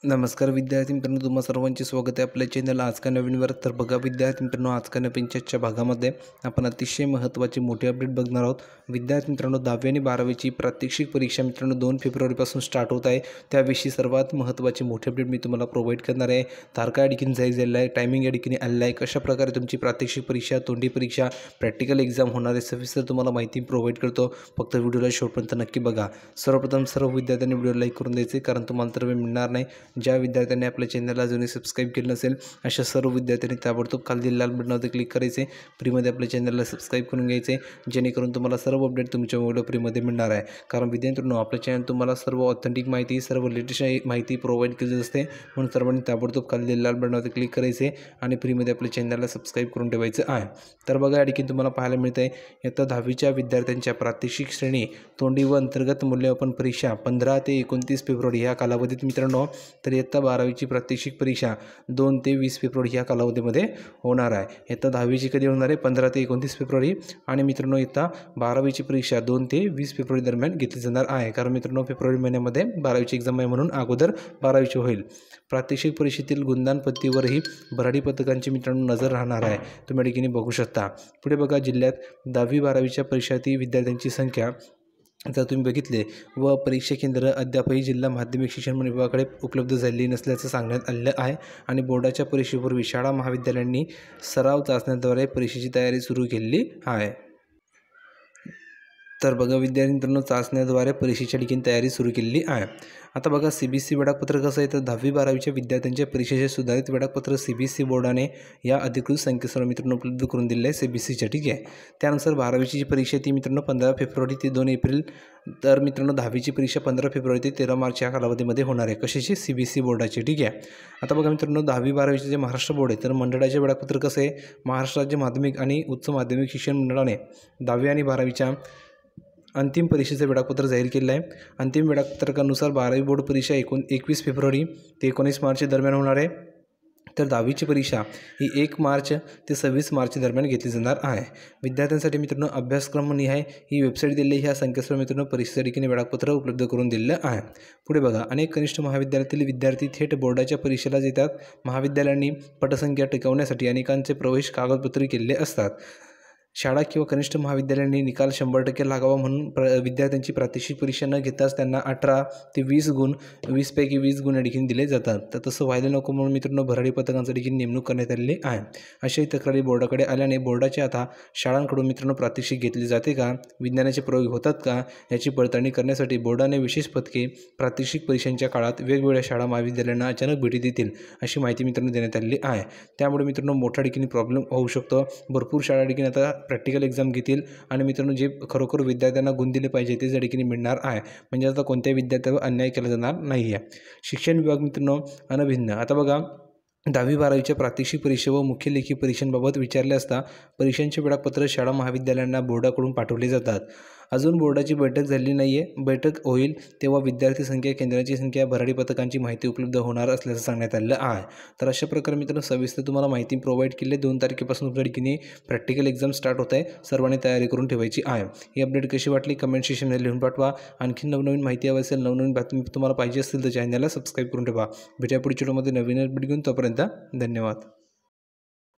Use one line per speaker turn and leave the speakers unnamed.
नमस्कार विद्यार्थी मित्रांनो, तुम्हा सर्वांचे स्वागत आहे आपल्या चॅनल आज का नवीनवर. तर बघा विद्यार्थी मित्रांनो, आज का नवीनच्या भागामध्ये आपण अतिशय महत्त्वाची मोठी अपडेट बघणार आहोत. विद्यार्थी मित्रांनो, 10वी आणि 12वीची प्रात्यक्षिक परीक्षा मित्रांनो 2 फेब्रुवारीपासून स्टार्ट होत आहे. त्याविषयी सर्वात महत्त्वाची मोठी अपडेट मी तुम्हाला प्रोव्हाइड करणार आहे. तारखा या ठिकाणी जाहीर झालेला आहे, टायमिंग या ठिकाणी आलेला आहे. कशाप्रकारे तुमची प्रात्यक्षिक परीक्षा, तोंडी परीक्षा, प्रॅक्टिकल एक्झाम होणार आहे सविस्तर तुम्हाला माहिती प्रोव्हाइड करतो. फक्त व्हिडिओला शेवटपर्यंत नक्की बघा. सर्वप्रथम सर्व विद्यार्थ्यांनी व्हिडिओ लाईक करून द्यायचे, कारण तुम्हाला तर वेळ मिळणार नाही. ज्या विद्यार्थ्यांनी आपल्या चॅनलला अजूनही सबस्क्राईब केलं नसेल अशा सर्व विद्यार्थ्यांनी ताबडतोब खाली लाल बटनावर क्लिक करायचे, फ्रीमध्ये आपल्या चॅनलला सबस्क्राईब करून घ्यायचे, जेणेकरून तुम्हाला सर्व अपडेट तुमच्या मोबाईलवर फ्रीमध्ये मिळणार आहे. कारण विद्यार्थ्यांनो, आपल्या चॅनल तुम्हाला सर्व ऑथेंटिक माहिती, सर्व लेटेस्ट माहिती प्रोव्हाइड केली असते. म्हणून सर्वांनी ताबडतोब खाली लाल बटनावर क्लिक करायचे आणि फ्रीमध्ये आपल्या चॅनलला सबस्क्राईब करून ठेवायचं आहे. तर बघा या ठिकाणी तुम्हाला पाहायला मिळतं आहे, इयत्ता 10वीच्या विद्यार्थ्यांच्या प्रात्यक्षिक श्रेणी तोंडी व अंतर्गत मूल्यमापन परीक्षा 15 ते 29 फेब्रुवारी या कालावधीत मित्रांनो. तर इयत्ता 12वीची प्रात्यक्षिक परीक्षा 2 ते 20 फेब्रुवारी या कालावधीमध्ये होणार आहे. इयत्ता 10वीची कधी होणार आहे? 15 ते 29 फेब्रुवारी. आणि मित्रांनो, इयत्ता 12वीची परीक्षा 2 ते 20 फेब्रुवारी दरम्यान घेतली जाणार आहे. कारण मित्रांनो, फेब्रुवारी महिन्यामध्ये 12वीची एक्झाम आहे, म्हणून अगोदर 12वीची होईल. प्रात्यक्षिक परीक्षेतील गुणदान पद्धतीवरही भराडी पथकांची मित्रांनो नजर राहणार आहे. तुम्ही या ठिकाणी बघू शकता. पुढे बघा, जिल्ह्यात 10वी 12वीच्या परीक्षार्थी विद्यार्थ्यांची संख्या जर तुम्ही बघितले व परीक्षा केंद्र अद्यापही जिल्हा माध्यमिक शिक्षण विभागाकडे उपलब्ध झालेली नसल्याचं सांगण्यात आलेलं आहे. आणि बोर्डाच्या परीक्षेपूर्वी शाळा महाविद्यालयांनी सराव चाचण्यांद्वारे परीक्षेची तयारी सुरू केलेली आहे. तर बघा विद्यार्थी मित्रांनो, चाचण्याद्वारे परीक्षेच्या ठिकाणी तयारी सुरू केलेली आहे. आता बघा, CBSE वेळापत्रक कसं आहे, तर 10वी 12वीच्या विद्यार्थ्यांच्या परीक्षेचे सुधारित वेळापत्रक CBSE बोर्डाने या अधिकृत संकेतस्थळावर मित्रांनो उपलब्ध करून दिले आहे CBSEच्या. ठीक आहे. त्यानुसार 12वीची जी परीक्षा ती मित्रांनो 15 फेब्रुवारी ते 2 एप्रिल. तर मित्रांनो, 10वीची परीक्षा 15 फेब्रुवारी ते 13 मार्च या कालावधीमध्ये होणार आहे. कशाची? CBSE बोर्डाची. ठीक आहे. आता बघा मित्रांनो, 10वी 12वीचे जे महाराष्ट्र बोर्ड आहे, तर मंडळाचे वेळापत्रक कसं आहे, महाराष्ट्र राज्य माध्यमिक आणि उच्च माध्यमिक शिक्षण मंडळाने 10वी आणि 12वीच्या अंतिम परीक्षेचं वेळापत्रक जाहीर केलं आहे. अंतिम वेळापत्रकानुसार 12वी बोर्ड परीक्षा 21 फेब्रुवारी ते 19 मार्च दरम्यान होणार आहे. तर 10वीची परीक्षा ही 1 मार्च ते 26 मार्च दरम्यान घेतली जाणार आहे. विद्यार्थ्यांसाठी मित्रांनो अभ्यासक्रमनिहाय ही वेबसाईट दिली आहे. ह्या संकेतस्थळ मित्रांनो परीक्षेच्या ठिकाणी वेळापत्रक उपलब्ध करून दिलेलं आहे. पुढे बघा, अनेक कनिष्ठ महाविद्यालयातील विद्यार्थी थेट बोर्डाच्या परीक्षेला येतात. महाविद्यालयांनी पटसंख्या टिकवण्यासाठी अनेकांचे प्रवेश कागदपत्रे केलेले असतात. शाळा किंवा कनिष्ठ महाविद्यालयांनी निकाल 100% लागावा म्हणून विद्यार्थ्यांची प्रात्यक्षिक परीक्षा न घेताच त्यांना 18 ते 20 गुण, 20 पैकी 20 गुण या ठिकाणी दिले जातात. तर तसं व्हायला नको म्हणून मित्रांनो भराडी पथकांच्या ठिकाणी नेमणूक करण्यात आलेली आहे. अशाही तक्रारी बोर्डाकडे आल्याने बोर्डाचे आता शाळांकडून मित्रांनो प्रात्यक्षिक घेतली जाते का, विज्ञानाचे प्रयोग होतात का, याची पडताळणी करण्यासाठी बोर्डाने विशेष पथके प्रात्यक्षिक परीक्षांच्या काळात वेगवेगळ्या शाळा महाविद्यालयांना अचानक भेटी देतील अशी माहिती मित्रांनो देण्यात आलेली आहे. त्यामुळे मित्रांनो मोठ्या ठिकाणी प्रॉब्लेम होऊ शकतो. भरपूर शाळा ठिकाणी आता प्रॅक्टिकल एक्झाम घेतील आणि मित्रांनो जे खरोखर विद्यार्थ्यांना गुण दिले पाहिजे ते या ठिकाणी मिळणार आहे. म्हणजे आता कोणत्याही विद्यार्थ्यावर अन्याय केला जाणार नाही आहे. शिक्षण विभाग मित्रांनो अनभिन्न. आता बघा, 10वी 12वीच्या प्रात्यक्षिक परीक्षा व मुख्य लेखी परीक्षांबाबत विचारले असता परीक्षांचे वेळापत्रक शाळा महाविद्यालयांना बोर्डाकडून पाठवले जातात. अजून बोर्डाची बैठक झाली नाही आहे. बैठक होईल तेव्हा विद्यार्थी संख्या, केंद्राची संख्या, भराडी पथकांची माहिती उपलब्ध होणार असल्याचं सांगण्यात आलेलं आहे. तर अशा प्रकारे मित्रांनो सविस्तर तुम्हाला माहिती प्रोव्हाइड केली आहे. 2 तारखेपासून तुमच्या ठिकाणी प्रॅक्टिकल एक्झाम स्टार्ट होत आहे. सर्वांनी तयारी करून ठेवायची आहे. ही अपडेट कशी वाटली कमेंट सेक्शनमध्ये लिहून पाठवा. आणखी नवनवीन माहिती हवी असेल, नवनवीन बातमी तुम्हाला पाहिजे असतील तर चॅनलला सबस्क्राईब करून ठेवा. भेटूया पुढच्या व्हिडिओमध्ये नवीन अपडेट घेऊन. तोपर्यंत धन्यवाद.